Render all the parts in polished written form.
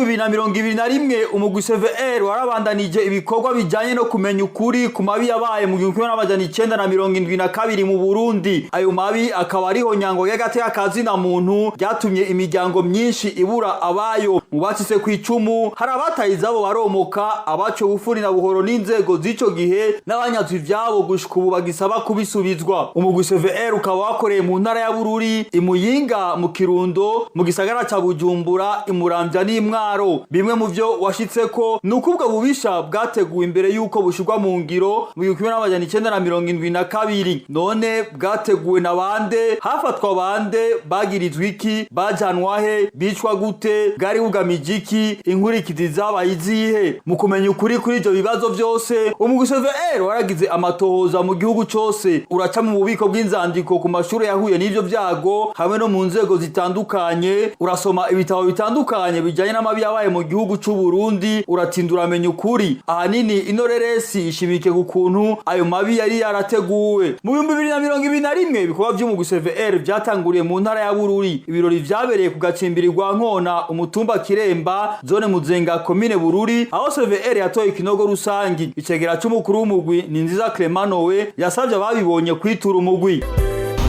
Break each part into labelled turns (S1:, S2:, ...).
S1: 2021 umugwi CVR warabandanije ibikorwa bijanye no kumenya ukuri ku mabi yabaye mu 1972 mu Burundi. Ayo mabi akaba ariho nyango y'agateka kazina muntu ryatumye imiryango myinshi ibura abayo. Mu bacitse ku icumu hari abatayiza abo baromoka, abaco gufuri na buhoro n'inzego z'ico gihe n'abanyazwi vyabo gushika ubu bagisaba kubisubizwa. Umugwi CVR ukaba wakoreye mu ntara ya Bururi, Imuyinga, mu Kirundo, mu gisagara ca Bujumbura, Imuramvya n'Imwaro. Bimwe mu vyo washitseko nukubwa bubisha bwateguwe imbere yuko bushirwa mu ngiro mu 1972. None bwateguwe na bande? Hafatwa bande? Bagirizwa iki? Bajanwahe? Bicwa gute? Bwari bugamije iki? Inkurikizi zabaye izihe? Mu kumenya ukuri kuri ivyo bibazo vyose, umugwi CVR waragize amatohoza mu gihugu cose, uraca mu bubiko bw'inzandiko ku mashuri yahuye n'ivyo vyago hamwe no mu nzego zitandukanye, urasoma ibitabo bitandukanye bijanye n'amabi yabaye mu gihugu c'u Burundi, uratindura amenya ukuri. Ahanini inoreresi ishimike gukuntu ayo mabi yari yarateguwe. Mu 2021 ibikorwa vy'umugwi CVR vyatanguriye mu ntara ya Bururi. Ibirori vyabereye ku gacimbirirwa Nkona, umutumba Kiremba, zone Muzenga, komine Bururi, aho CVR yatoye ikinogo rusangi. Icegera c'umukuru w'umugwi ni Nziza Clemanowe yasavye ababibonye kwitura umugwi.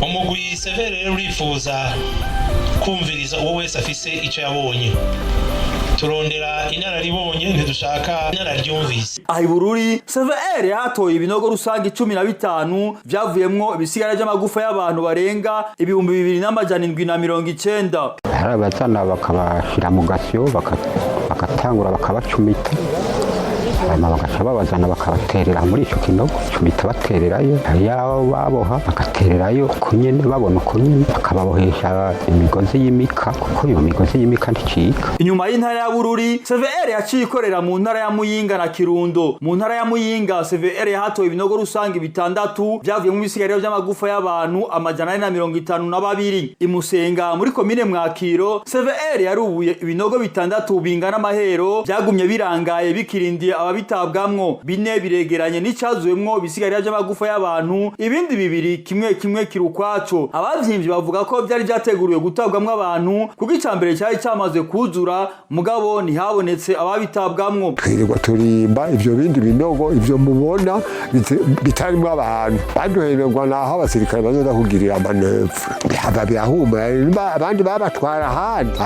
S2: Umugwi CVR urifuza kumviriza uwo wese afise ico yabonye. Turondera inararibonye, ntidushaka inararyumvise.
S1: Ahi Bururi CVR yatoye ibinogo rusangi 15 vyavuyemwo ibisigara by'amagufa y'abantu barenga 2790.
S3: Harabazana bakabashira mu gasyo bakatangura bakabacumita, hanyuma bagaca babazana bakabaterera muri ico kinogo, cumita batererayo, yabo baboha bagatererayo kunyene, babona kunyene bakababohesha imigozi y'imika, kuko iyo migozi y'imika nticika.
S1: Inyuma y'intara ya Bururi CVR yaciye ikorera mu ntara ya Muyinga na Kirundo. Mu ntara ya Muyinga CVR yahatoye ibinogo rusangi 6 vyavuyemo ibisigariro by'amagufa y'abantu 452. Imusenga muri komine Mwakiro CVR yarubuye ibinogo 6 bingana amahero byagumye birangaye bikirindiye ababitabwamwo. 4 biregeranye n'icazuwemwo ibisigariro by'amagufa y'abantu, ibindi 2 kimwe kirukwaco. Abavyimbyi bavuga ko byari byateguriwe gutabwamwo abantu kuko icambere cyari cyamaze kuzura, mugabo ntihabonetse ababitabwamwo.
S4: Twirirwa turimba ivyo bindi binogo, ivyo mubona bitarimo abantu, baduhererwa naho abasirikare bazoza kugirira manevre, bihava byahuma, abandi babatwara ahandi.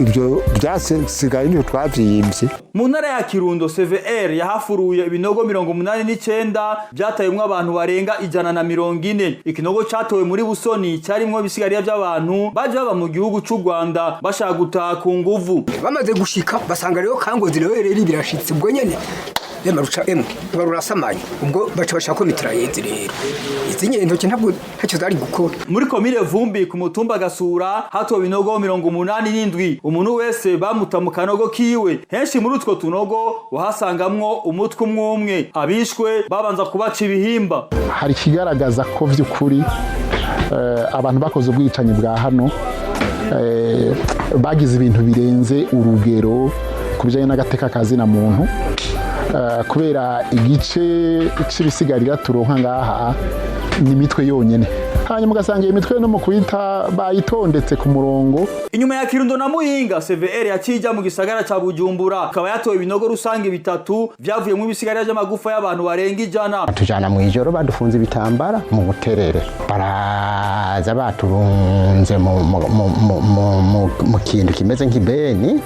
S4: Ivyo byasigaye niho twavyimbye.
S1: Mu ntara ya Kirundo CVR yahafuruye ibinogo 89 byatayemwo abantu barenga 140. Ikinogo catowe muri Busoni cyarimwo ibisigarira by'abantu baje baba mu gihugu c'u Rwanda bashaka gutaha ku nguvu.
S5: Bamaze gushika basanga rero Kangozi rero birashitse ubwo nyene Maruca barurasamanye, ubwo baca bashaka ko mitraillez rero izi nyentoke ntabwo ntacyo zari gukora.
S1: Muri komine Vumbi ku mutumba Gasura hatowe ibinogo 87. Umuntu wese bamuta mu kanogo kiwe. Henshi muri utwo tunogo wahasangamwo umutwe umwe. Abishwe babanza kubaca ibihimba.
S6: Hari kigaragaza ko vy'ukuri abantu bakoze ubwicanyi bwa hano bagize ibintu birenze urugero kubijanye n'agateka kazina muntu, kubera igice c'ibisigarira turonka ngaha ni mitwe yonyene, hanyuma ugasanga iyo mitwe no mu kwita bayitondetse ku murongo.
S1: Inyuma ya Kirundo na Muyinga CVR yacija mu gisagara ca Bujumbura, akaba yatoye ibinogo rusangi 3 vyavuyemwo ibisigarira by'amagufa y'abantu barenga 100.
S3: Tujana mu ijoro badufunze ibitambara mu buterere, baraza baturunze mu kintu kimeze nk'ibeni,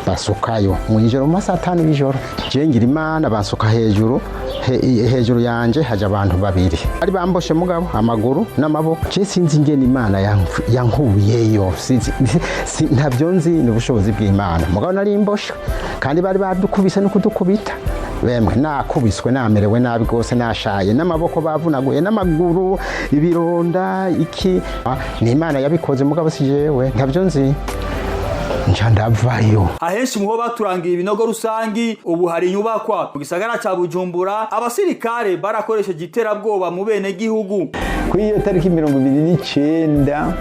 S3: basukayo mu ijoro mu masaha 5 y'ijoro. Jengira Imana basuka hejuru yanje haja abantu 2 ari bamboshe mugabo amaguru n'amaboko. Je sinzi ingene Imana yankuyeyo, ntavyo nzi n'ubushobozi bw'Imana, mugabo nari imboshe kandi bari badukubise no kudukubita. Bemwe nakubiswe namerewe nabi gose, nashaye n'amaboko bavunaguye n'amaguru, ibironda iki. Ni Imana yabikoze mugabo si jewe, ntavyo nzi. Ncandavayo.
S1: Ahenshi muho baturangiye ibinogo rusangi ubu hari inyubakwa. Mu gisagara ca Bujumbura abasirikare barakoresheje iterabwoba mu bene gihugu.
S7: Kuri iyo tariki 29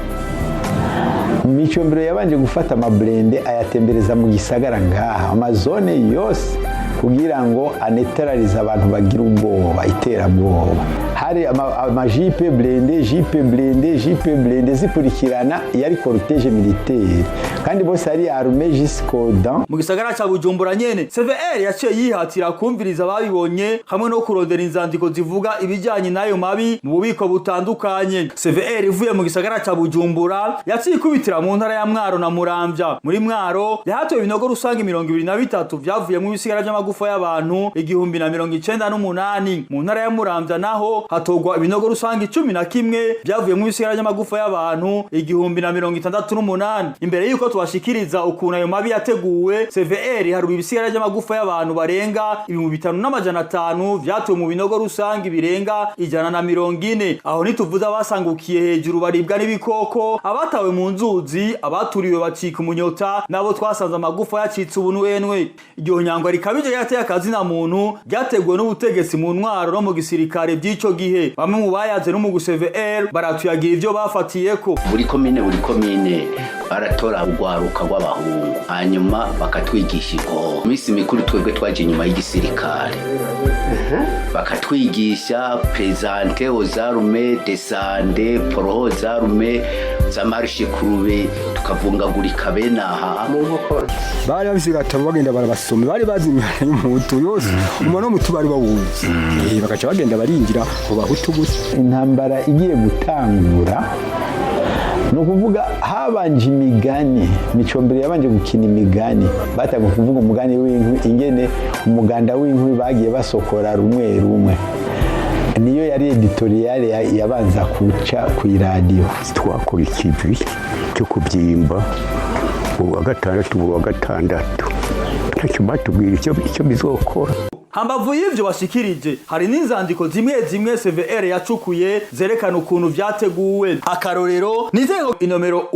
S7: Micombero yabanje gufata amabrende ayatembereza mu gisagara ngaha amazone yose kugira ngo aneterarize abantu bagira ubwoba, iterabwoba. Hari amajipe blende zikurikirana yari cortege militaire kandi bose ari arme jusqu'aux dents.
S1: Mu gisagara ca Bujumbura nyene CVR yaciye yihatira kumviriza babibonye hamwe no kurondera inzandiko zivuga ibijanye nayo mabi mu bubiko butandukanye. CVR ivuye mu gisagara ca Bujumbura yaciye ikubitira mu ntara ya Mwaro na Muramvya. Muri Mwaro yahatoye ibinogo rusange 23 vyavuye mu bisigara by'amagufa y'abantu 1098. Mu ntara ya Muramvya naho hatogwa ibinogo rusange 11 vyavuye mu bisigara by'amagufa y'abantu 1068. Imbere yuko tubashikiriza ukuntu ayo mabi yateguwe, CVR hari ibisigara by'amagufa y'abantu barenga 5500 vyatuwe mu binogo rusange birenga 140. Aho nituvuza basangukiye hejuru baribwa n'ibikoko, abatawe mu nzuzi, abaturiwe bacika umunyota, nabo twasanze amagufa yacitse ubunwenwe. Iryo nyangwa rikabije yateye akazi na muntu ryateguwe n'ubutegetsi mu ntwaro no mu gisirikare by'ico gihe. Bamwe mu bayaze no mu CVR baratuyagira ivyo bafatiyeko.
S8: Buri komine baratora urwaruka rw'abahungu hanyuma bakatwigisha ingo. Misi mikuru twebwe twaje inyuma y'igisirikare bakatwigisha présenter aux armées, descendre pour aux armées, za marche kurube tukavungagurika benaha
S5: mu nkoko bari babisigata bagenda barabasoma bari bazimya y'umuhutu yose umuntu mutu bari bawuzi bagaca bagenda baringira mu bahutu gusa.
S7: Intambara igiye gutangura no kuvuga habanje imigani Micombero yabanje gukina imigani bataga kuvuga umugani w'inkwi ingene umuganda w'inkwi bagiye basokora rumwe niyo yari editorial yabanza kuca ku radio.
S4: Twakora ikivi cyo kubyimba uwa gatandatu ntacyo batubwira icyo bizokora.
S1: Hambavu y'ivyo bashikirije hari n'inzandiko zimwe CVR yacukuye zerekana ukuntu vyateguwe. Akarorero nizego inomero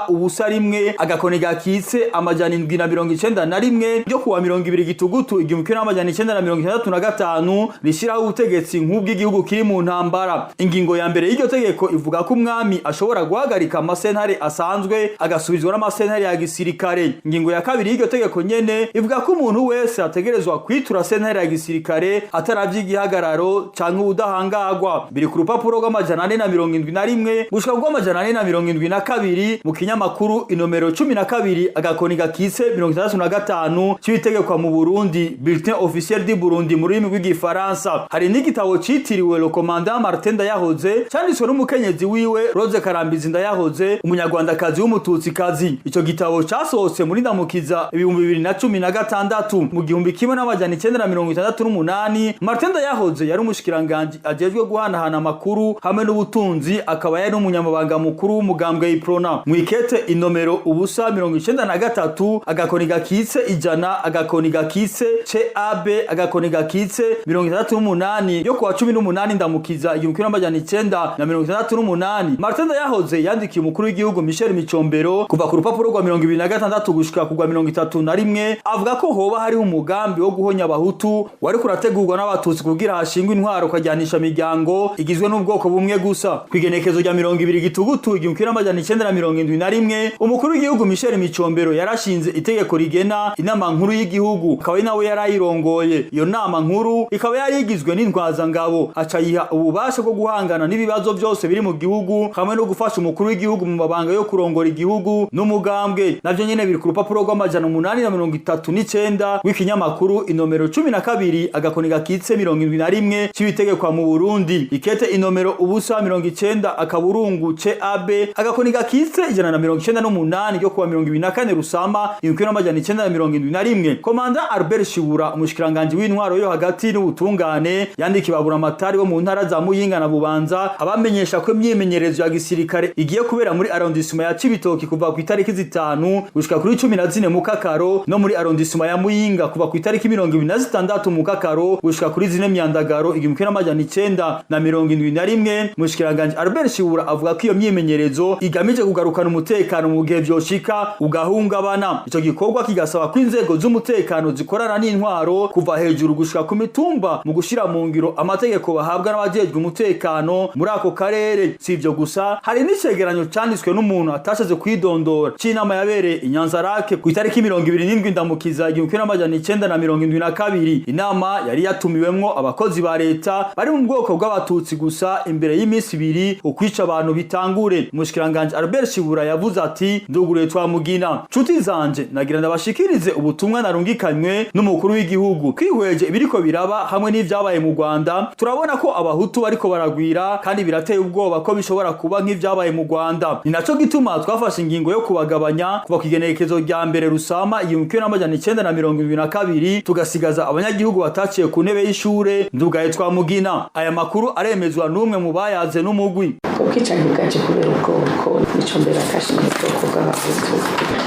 S1: ubusa rimwe agakoni gakitse amajana 791 ryo kuwa 20 gitugutu 1965 rishiraho ubutegetsi nk'ubw'igihugu kiri mu ntambara. Ingingo ya mbere y'iryo tegeko ivuga ko umwami ashobora guhagarika amasentare asanzwe agasubizwa n'amasentare ya gisirikare. Ingingo ya kabiri y'iryo tegeko nyene ivuga ko umuntu wese ategerezwa kwitura sentare ya gisirikare ataravye igihagararo canke ubudahangagwa. Biri ku rupapuro rw'amajana 471 gushika rw'amajana 472 mu kinyamakuru inomero 12 agakoni gakitse 65 c'itegekwa mu Burundi, Bulletin officiel du Burundi mu rurimi rw'igifaransa. Hari n'igitabo citiriwe Le Commandant Martin Ndayahoze canditswe n'umukenyezi wiwe Rose Karambizi Ndayahoze, umunyarwandakazi w'umututsikazi. Ico gitabo casohotse muri Ndamukiza 2016 mu 1968. Martin Ndayahoze yari umushikiranganje ajejwe guhanahana amakuru hamwe n'ubutunzi, akaba yari umunyamabanga mukuru w'umugambwe Iprona. Mwikete inomero ubusa 93 agakoni gakitse 100 agakoni gakitse CAB agakoni gakitse 68 yo kuwa 18 Ndamukiza 1968. Martin Ndayahoze yandikiye umukuru w'igihugu Michel Micombero kuva ku rupapuro rwa 2026 gushika ku rwa 31 avuga ko hoba hari umugambi wo guhonya abahutu wari kurategurwa n'abatutsi kugira hashingwe intwaro kajyanisha miryango igizwe n'ubwoko bumwe gusa. Kwigenekezo rya 20 gitugutu 1971 umukuru w'igihugu Michel Micombero yarashinze itegeko rigena inama nkuru y'igihugu, akaba nawe yarayirongoye. Iyo nama nkuru ikaba yari igizwe n'intwaza ngabo, acayiha ububasha bwo guhangana n'ibibazo byose biri mu gihugu hamwe no gufasha umukuru w'igihugu mu mabanga yo kurongora igihugu n'umugambwe. Navyo nyene biri ku rupapuro rw'amajana 839 w'ikinyamakuru inomero 12 agakoni gakitse 71 c'ibitegekwa mu Burundi. Ikete inomero ubusa 90 akaburungu CAB agakoni gakitse 198 ryo kuwa 24 Rusama 1971. Komanda Albert Shibura umushikiranganje w'intwaro yo hagati n'ubutungane yandiki babura amatari bo mu ntara za Muyinga na Bubanza abamenyesha ko imyimenyerezo ya gisirikare igiye kubera muri arrondissement ya Cibitoki kuva ku itariki 5 gushika kuri 14 mu Kakaro, no muri arrondissement ya Muyinga kuva ku itariki 26 mu Kakaro gushika kuri 4 Myandagaro 1971. Mushikiranganje Albert Shibura avuga ko iyo myimenyerezo igamije kugarukana umutekano mu gihe byoshika ugahungabana. Ico gikorwa kigasaba ko inzego z'umutekano zikorana n'intwaro kuva hejuru gushika ku mitumba mu gushira mu ngiro amategeko bahabwa n'abajejwe umutekano muri ako karere. Si ivyo gusa, hari n'icegeranyo canditswe n'umuntu atashaze kwidondora c'inama yabereye i Nyanzarake ku itariki 27 Ndamukiza 1972 inama yari yatumiwemwo abakozi ba leta bari mu bwoko bw'abatutsi gusa imbere y'imisi 2 ukwica abantu bitangure. Umushikiranganje Albert Shibura yavuze ati nduguriye Twamugina nshuti zanje nagira ndabashikirize ubutumwa narungikanywe n'umukuru w'igihugu kwihweje ibiriko biraba hamwe n'ivyabaye mu Rwanda turabona ko abahutu bariko baragwira kandi birateye ubwoba ko bishobora kuba nk'ivyabaye mu Rwanda. Ni naco gituma twafashe ingingo yo kubagabanya kuva kigenekezo rya mbere Rusama 1972 tugasigaza abanyagihugu bataciye ku ntebe y'ishure ndugaye Twamugina. Aya makuru aremezwa n'umwe mu bayaze n'umugwi.
S9: Ubwicanyi bwaje kubera ubwoko nico mbere akashimye ubwoko bw'abahutu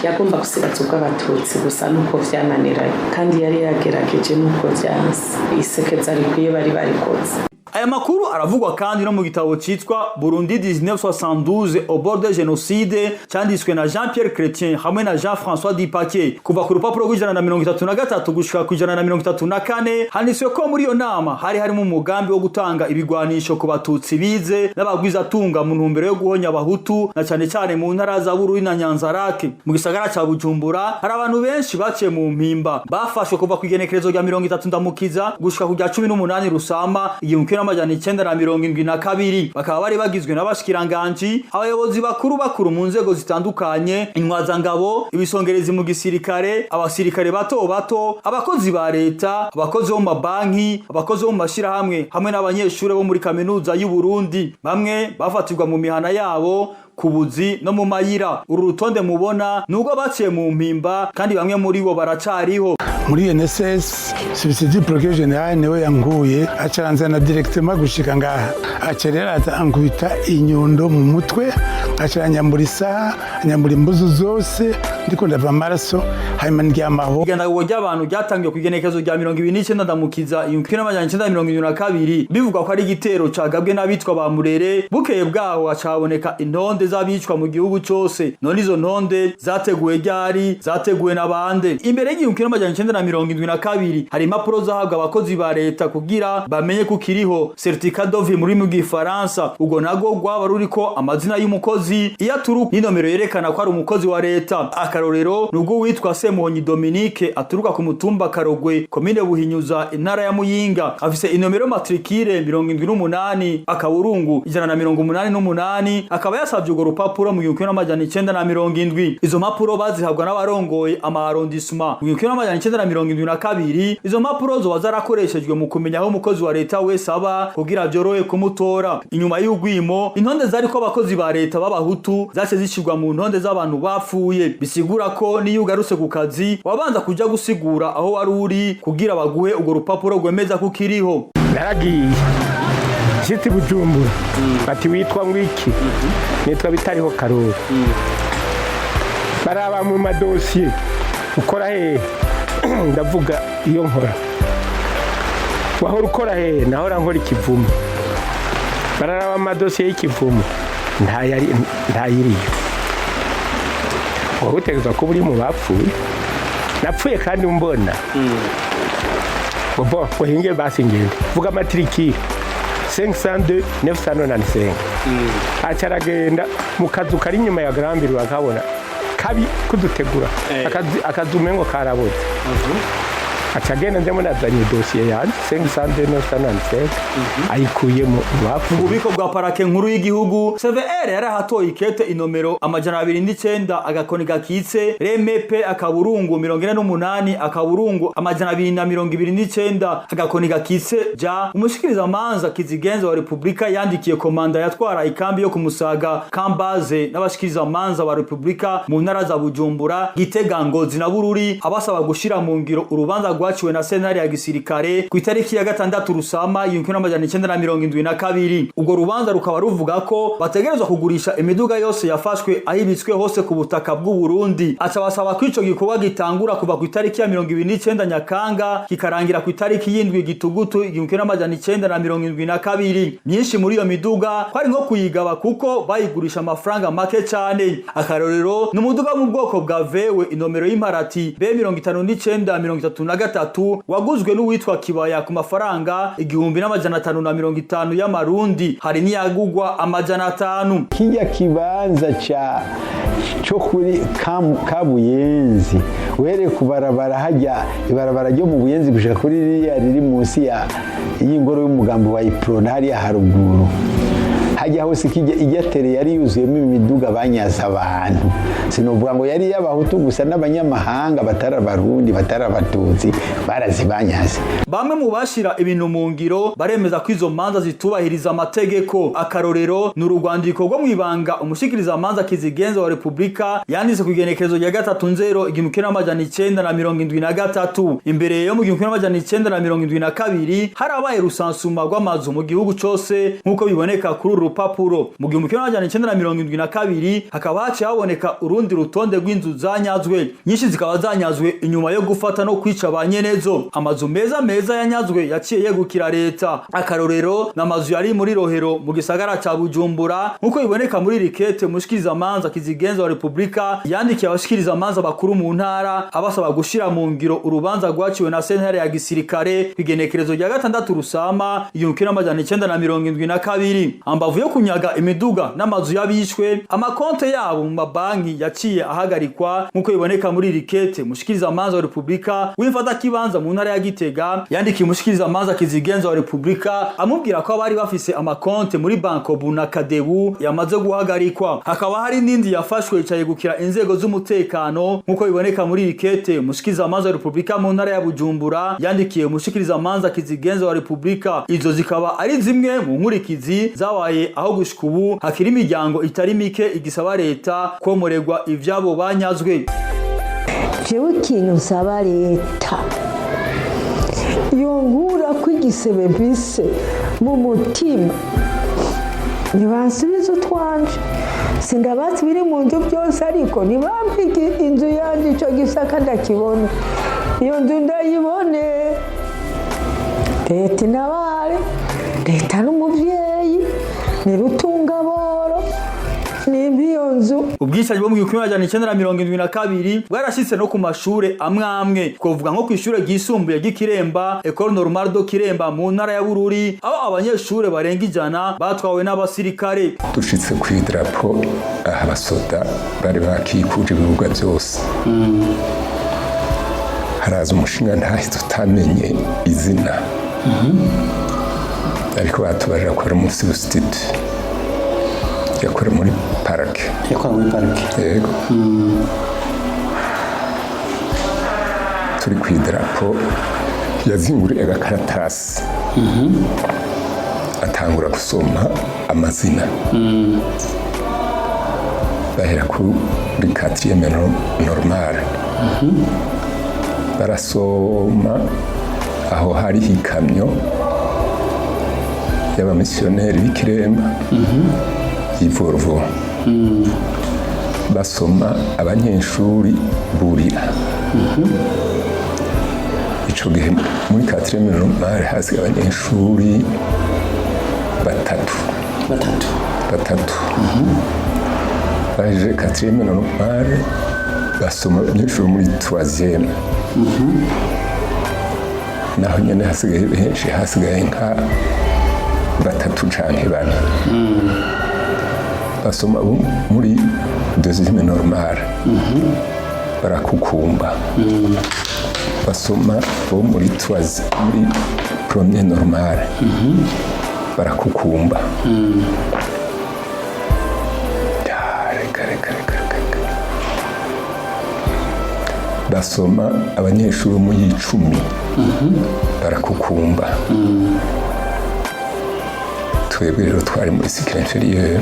S9: yagomba gusigaza ubw'abatutsi gusa nuko vyananiranye kandi yari yagerageje nuko vyanse isekeza rikwiye bari barikoze.
S1: Aya makuru aravugwa kandi no mu gitabo citwa Burundi 1972 au bord de génocide cyanditswe na Jean-Pierre Chrétien hamwe na Jean-François Dipake. Kuva ku rupapuro rw'133 gushika ku 134 handitswe ko muri iyo nama hari harimo umugambi wo gutanga ibigwanisho ku batutsi bize n'abagwiza tunga mu ntumbero yo guhonya abahutu na cyane cyane mu ntara za Bururi na Nyanzarake. Mu gisagara ca Bujumbura hari abantu benshi baciye mu mpimba bafashwe kuva ku igenekerezo rya 30 ndamukiza gushika ku rya 18 Rusama 1972 bakaba bari bagizwe n'abashikiranganje abayobozi bakuru mu nzego zitandukanye intwazangabo ibisongerezi mu gisirikare abasirikare bato abakozi ba leta abakozi bo mu mabanki abakozi bo mu mashirahamwe hamwe n'abanyeshure bo muri kaminuza y'u Burundi bamwe bafatirwa mu mihana yabo kubuzi no mu mayira. Uru rutonde mubona nubwo baciye mu mpimba kandi bamwe muri bo baracariho.
S10: Muri NSS subsidi procureur general niwe yanguye acaranzana directement gushika ngaha acerera atangwita inyundo mu mutwe acaranyamburisa nyambura imbuzu zose ndiko ndava amaraso hanyuma ndyamaho. Igenda gojya abantu ryatangiye kugenekezo rya 29 ndamukiza 1972 bivugwa ko ari igitero cagabwe n'abitwa ba Murere bukeye bwaho acaboneka intonde z'abicwa mu gihugu cyose. None izo ntonde zateguwe ryari zateguwe n'abande imbere y'1972 hari impapuro zahabwa abakozi ba leta kugira bamenye ko kiriho certificat de vie muri mu Gifaransa ubwo nago gwaba ruriko amazina y'umukozi iyaturuka n'inomero yerekana ko ari umukozi wa leta. Akarorero nubwo witwa Semonyi Dominique aturuka ku mutumba Karogwe komine Buhinyuza intara ya Muyinga afise inomero matricule 78 akaburungu 188 akaba yasavye urwo rupapuro mu 1970. Izo mpapuro bazihabwa n'abarongoye ama arrondissement mu 1972. Izo mpapuro zo bazarakoreshejwe mu kumenya aho umukozi wa leta wese aba kugira byorohe kumutora. Inyuma y'ugwimo intonde zari ko abakozi ba leta b'abahutu zace zishirwa mu ntonde z'abantu bapfuye bisigura ko niyo ugarutse ku kazi wabanza kuja gusigura aho wari uri kugira baguhe urwo rupapuro rwemeza ko kiriho.
S11: Naragiye Jiti Bujumbura bati witwa ngwiki nitwa bitariho Karori baraba mu madosiye ukora he ndavuga iyo nkora wahora ukora he nahora nkora ikivumo bararaba amadosiye y'ikivumo ntayiriyo wowe utegerezwa kuba uri mu bapfuye napfuye kandi mbona bobo uhinge basi ngende vuga matrikire 502 995 acaragenda mu kazu kari nyuma ya Grambiri bakabona kabi kudutegura akazumengo karaboze acagenda ndemo nazanye dossier ya 509 ayikuye mu
S1: bubiko bwa parake nkuru y'igihugu CVR yarahatoye ikete inomero 209 agakoni gakitse remepe akaburungu 48 akaburungu 229 agakoni gakitse ja umushikiriza manza kizigenza wa Republika yandikiye komanda yatwara ikambi yo kumusaga kambaze n'abashikiriza manza wa Republika mu ntara za Bujumbura Gitega Ngozi na Bururi abasaba gushira mu ngiro urubanza rwaciwe na senari ya gisirikare ku itariki ya 6 Rusama 1972. Ubwo rubanza rukaba ruvuga ko bategerezwa kugurisha imiduga yose yafashwe ahibitswe hose ku butaka bw'u Burundi. Acabasaba ko ico gikorwa gitangura kuva ku itariki ya 29 Nyakanga kikarangira ku itariki y'indwi Gitugutu 1972. Myinshi muri iyo miduga kwari nko kuyigaba kuko bayigurisha amafaranga make cyane. Akarorero n'umuduga mu bwoko bwa vewe inomero y'imparati B59 waguzwe n'uwitwa Kibaya ku mafaranga 1550 y'amarundi hari niyagugwa 500.
S7: Kijya kibanza cyo kuri Kabuyenzi uhereye ku barabara hajya ibarabara ryo mu Buyenzi gushika kuri ririya riri munsi y'ingoro y'umugambi wa Iprona hariya haruguru hajya hose ijatere yari yuzuyemo imiduga banyaza abantu sinovuga ngo yari y'abahutu gusa n'abanyamahanga batari abarundi batari abatutsi barazibanyaze.
S1: Bamwe mu bashira ibintu mu ngiro baremeza ko izo manza zitubahiriza amategeko. Akarorero ni urugwandiko rwo mwibanga umushikiriza manza kizigenza wa Republika yanditse ku igenekerezo rya 3/1973. Imbere yo mu 1972 harabaye rusansuma rw'amazu mu gihugu cyose nkuko biboneka kuri urupapuro. Mu 1972 hakaba haciye haboneka urundi rutonde rw'inzu zanyazwe, nyinshi zikaba zanyazwe inyuma yo gufata no kwica abanyenezo. Amazu meza yanyazwe yaciye yegukira leta. Akarorero n'amazu yari muri Rohero mu gisagara ca Bujumbura nkuko biboneka muri rikete mushikiriza manza kizigenza wa Republika yandikiye abashikiriza manza bakuru mu ntara abasaba gushira mu ngiro urubanza rwaciwe na sentare ya gisirikare kwigenekerezo rya 6 Rusama 1972. Ambavu yo kunyaga imiduga n'amazu yabishwe, amakonte yabo mu mabanki yaciye ahagarikwa nkuko biboneka muri rikete mushikiriza manza wa Republika wifata kibanza mu ntara ya Gitega yandikiye mushikiriza manza kizigenza wa Republika amubwira ko abari bafise amakonte muri Bankobu na Kadebu yamaze guhagarikwa. Hakaba hari nindi yafashwe icaye gukira inzego z'umutekano nkuko biboneka muri rikete mushikiriza manza wa Republika mu ntara ya Bujumbura yandikiye mushikiriza manza kizigenza wa Republika. Izo zikaba ari zimwe mu nkurikizi zabaye aho gushika ubu hakiri imiryango itari mike igisaba leta komoregwa ivyabo banyazwe.
S12: Jewe ikintu nsaba leta yongura kwigisebe bise mu mutima nibansubiza utwanje sindabatsi biri mu nzu byose ariko nibampike inzu yanje ico gisaka ndakibona iyo nzu ndayibone leta inabare leta n'umuvyeyi ni Rutungaboro ni mbiyonzu.
S1: Ubwicanyi bwo mu 1972 bwarashitse no ku mashure amwe twovuga nko kw'ishure ryisumbuye ry'Ikiremba Ecole Normale de Kiremba mu ntara ya Bururi aho abanyeshure barenga 100 batwawe n'abasirikare.
S13: Dushitse ku idrapo abasoda bari bakikuje ibibuga byose haraza umushinga ntahi tutamenye izina ariko batubarira ko ari umunsi w'isititi yakora muri parike yego turi ku idarapo yazinguriye agakaratasi atangura gusoma amazina bahera kuri 4e normale barasoma aho hari ikamyo y'abamisiyoneri b'Ikiremba y'Ivorvo basoma abanyeshuri burira ico gihe muri 4e normale hasi abanyeshuri batatu baje 4e normale basoma abanyeshuri muri 3e naho nyene hasigaye benshi hasigaye nka batatu canke bane basoma muri 2e normale barakukumba basoma bo muri 1e normale barakukumba basoma abanyeshuri mu 10 barakukumba twebwe rero twari muri cycle inférieure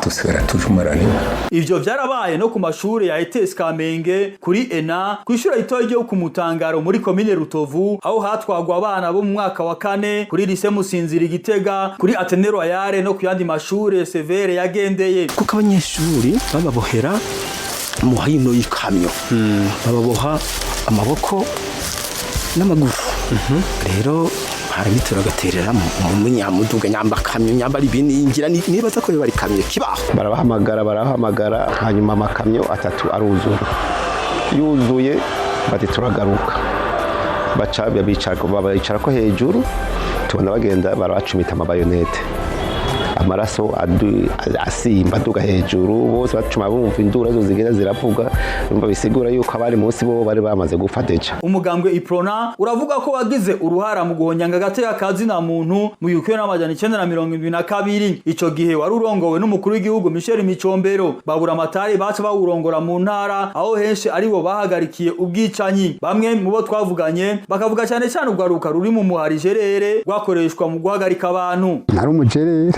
S13: tusigara tujumaraniwe.
S1: Ivyo vyarabaye no ku mashure ya ETS Kamenge kuri ENA kwishura itoye ryo ku Mutangaro muri commune Rutovu aho hatwagwa abana bo mu mwaka wa 4 kuri lycée Musinzira Gitega kuri Ateneo Royale no kuyandi mashure severe yagendeye
S14: kuko abanyeshuri bababohera mu hino y'ikamyo bababoha amaboko n'amaguru rero haramitira gaterera mu munyamuduga nyamba kamyo nyamba libiningira nibaza ko bari kamyo kibaho
S3: barahamagara hanyuma amakamyo 3 aruzura yuzuye bati turagaruka babicara ko hejuru tubona bagenda barabacumita amabayonete
S15: amaraso asimba aduga hejuru bose bacuma bumva indura zo zigenda ziravuga umva bisigura yuko abari munsi bo bari bamaze gufateja.
S1: Umugambwe Iprona uravuga ko wagize uruhara mu guhonyanga gateka kazi na muntu mu 1972. Ico gihe wari urongowe n'umukuru w'igihugu Michel Micombero. Babura amatari baca bawurongora mu ntara aho henshi ari bo bahagarikiye ubwicanyi. Bamwe mu bo twavuganye bakavuga cyane cyane ugaruka ruri mu muhari Gerere rwakoreshwa mu guhagarika abantu.
S16: Nari umugerere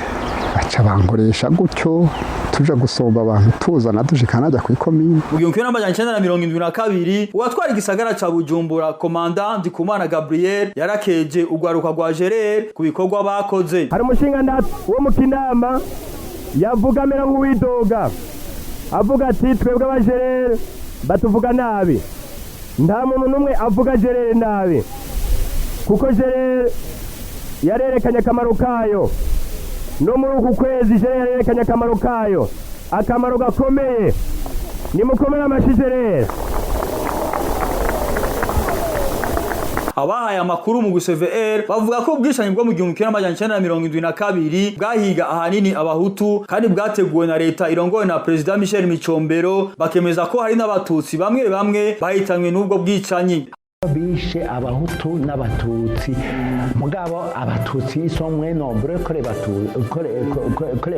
S16: aca bankoresha gutyo tuja gusomba abantu tuzana dushikana ajya kuri komine.
S1: Mu 1972 uwatwara igisagara ca Bujumbura Komanda Ndikumana Gabriel yarakeje ugaruka rwa Gerere ku bikorwa bakoze.
S17: Hari umushinga ndatu wo mu Kinama yavuga amera nk'uwidoga avuga ati twebwe abajerere batuvuga nabi. Nta muntu numwe avuga Gerere nabi kuko Gerere yarerekanye akamaro kayo no muri uku kwezi Gerere yarerekanye akamaro kayo, akamaro gakomeye. Nimukomere amashi Gerere.
S1: Abahaye amakuru mu CVR bavuga ko ubwishanyi bwo mu 1972 bwahiga ahanini abahutu kandi bwateguwe na leta irongowe na President Michel Micombero, bakemeza ko hari n'abatutsi bamwe bamwe bahitanywe n'ubwo bwicanyi.
S7: Bishe abahutu n'abatutsi mugabo abatutsi somwe nombre kore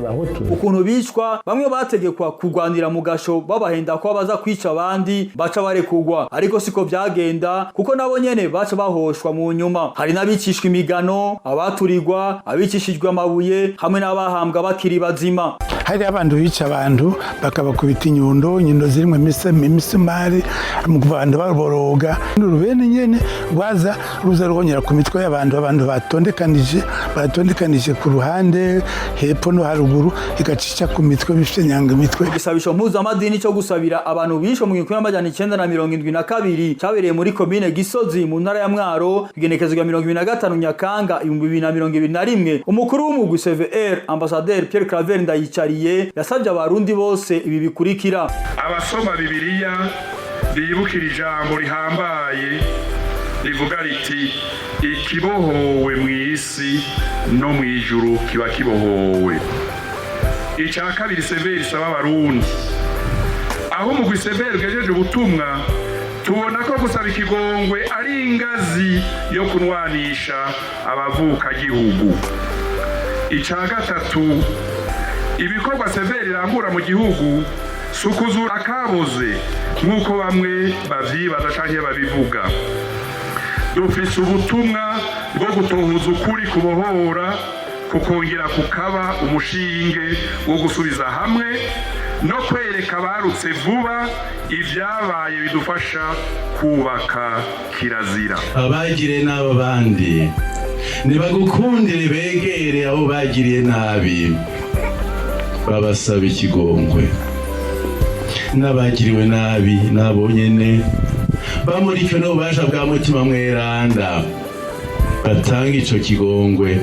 S7: bahutu.
S1: Ukuntu bicwa bamwe bategekwa kugwanira mu gasho babahenda ko baza kwica abandi baca barekugwa, ariko siko byagenda kuko nabo nyene baca bahoshwa mu nyuma. Hari nabicishwa imigano, abaturirwa, abicishijwe amabuye hamwe n'abahambwa bakiri bazima.
S10: Hari abantu bica abantu bakabakubita inyundo zirimwe imisumari mu kuvanda baboroga n'urubene nyene rwaza ruza ruhonyera ku mitwe y'abantu batondekanije ku ruhande hepfo no haruguru igacica ku mitwe bifenyanga imitwe.
S1: Igisabisho mpuzamahanga cyo gusabira abantu bisho mu 1972 cyabereye muri komine Gisozi mu ntara ya Mwaro igenekezwa 25 Nyakanga 2021. Umukuru w'umugwi CVR Ambassadeur Pierre Claver Ndayicariye yasabye abarundi bose ibi bikurikira:
S18: abasoma Bibiliya bibukira ijambo rihambaye rivuga riti ikibohowe mu isi no mu ijuru kiba kibohowe. Icya kabiri CVR isaba abarundi aho mu CVR ugejeje ubutumwa tubona ko gusaba ikigongwe ari ingazi yo kunwanisha abavuka gihugu. Icya gatatu ibikorwa CVR irangura mu gihugu sukuzura akaboze nk'uko bamwe bavyibaza canke babivuga. Dufise ubutumwa bwo gutohuza ukuri kubohora kukongera kukaba umushinge wo gusubiza hamwe no kwereka abarutse vuba ivyabaye bidufasha kubaka kirazira.
S19: Abagire n'abo bandi nibagukundire begere abo bagiriye nabi babasaba ikigongwe. N'abagiriwe nabi nabo nyene bamurikwe n'ububasha bwa mutima mweranda batanga ico kigongwe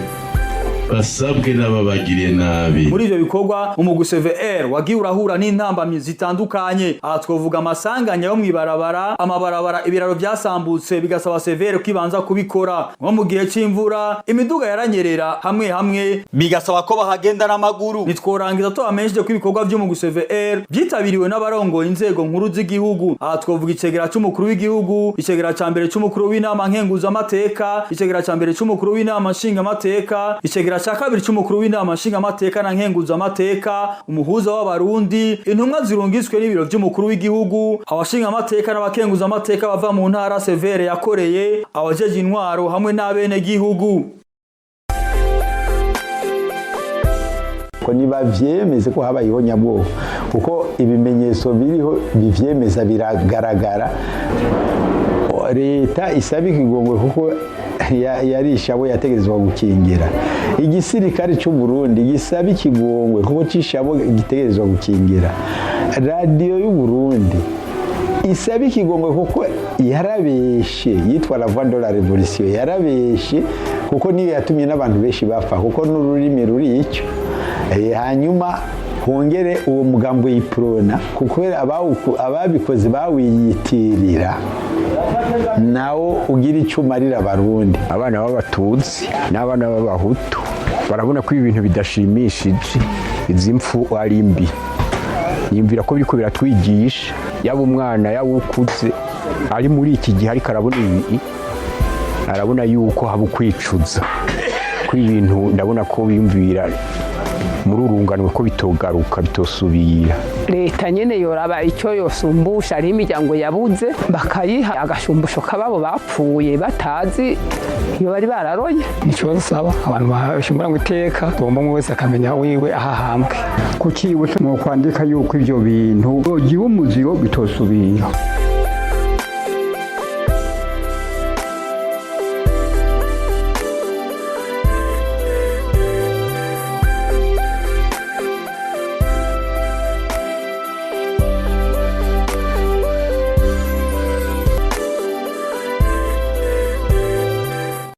S19: basabwe n'ababagiriye nabi.
S1: Muri ivyo bikorwa umugwi CVR wagiye urahura n'intambamyi zitandukanye. Aha twovuga amasanganya yo mwibarabara, amabarabara ibiraro byasambutse bigasaba CVR kwibanza kubikora. Nko mu gihe c'imvura imiduga yaranyerera hamwe bigasaba ko bahagenda n'amaguru. Nitworangiza to amenyesheje ko ibikorwa by'umugwi CVR byitabiriwe n'abarongoye inzego nkuru z'igihugu. Aha twovuga icegera c'umukuru w'igihugu, icegera ca mbere c'umukuru w'inama nkenguza amateka, icegera ca mbere c'umukuru w'inama nshinga amateka, icegera cha kabiri c'umukuru w'inama nshinga amateka na nkenguza amateka, umuhuza w'abarundi, intumwa zirungitswe n'ibiro by'umukuru w'igihugu, abashinga amateka n'abakenguza amateka bava mu ntara CVR yakoreye, abajeje intwaro hamwe n'abene gihugu.
S7: Ko nibavyemeze ko habayeho nyabwo kuko ibimenyetso biriho bivyemeza biragaragara. Leta isaba ikigongwe kuko yarishabo yategerezwa gukingira. Igisirikare cy'u Burundi gisaba ikigongwe kuko cishabo gitegerezwa gukingira. Radio y'u Burundi isaba ikigongwe kuko yarabeshe, yitwa la voix de la révolution, yarabeshe kuko niyo yatumye n'abantu benshi bapfa kuko n'ururimi ruri icyo. Hanyuma hongere uwo mugambo Iprona kuko ababikoze bawiyitirira nawo ugira icyo umarira abarundi. Abana b'abatutsi n'abana b'abahutu
S20: barabona ko ibi bintu bidashimishije izi mpfu ari mbi yumvira ko biriko biratwigisha yaba umwana yaba ukuze ari muri iki gihe ariko arabona ibi arabona yuko haba ukwicuza ko ibintu ndabona ko biyumvira muri urunganwe ko bitogaruka bitosubira
S21: leta nyene yoraba icyo yosumbusha ari imiryango yabuze bakayiha agashumbusho kababo bapfuye batazi iyo bari bararoye
S22: ikibazo saba abantu bashimbura ngo iteka bomba umwe wese akamenya wiwe ahahambwe
S16: kuki ibutse mu kwandika yuko ibyo bintu bogiwe umuziro bitosubira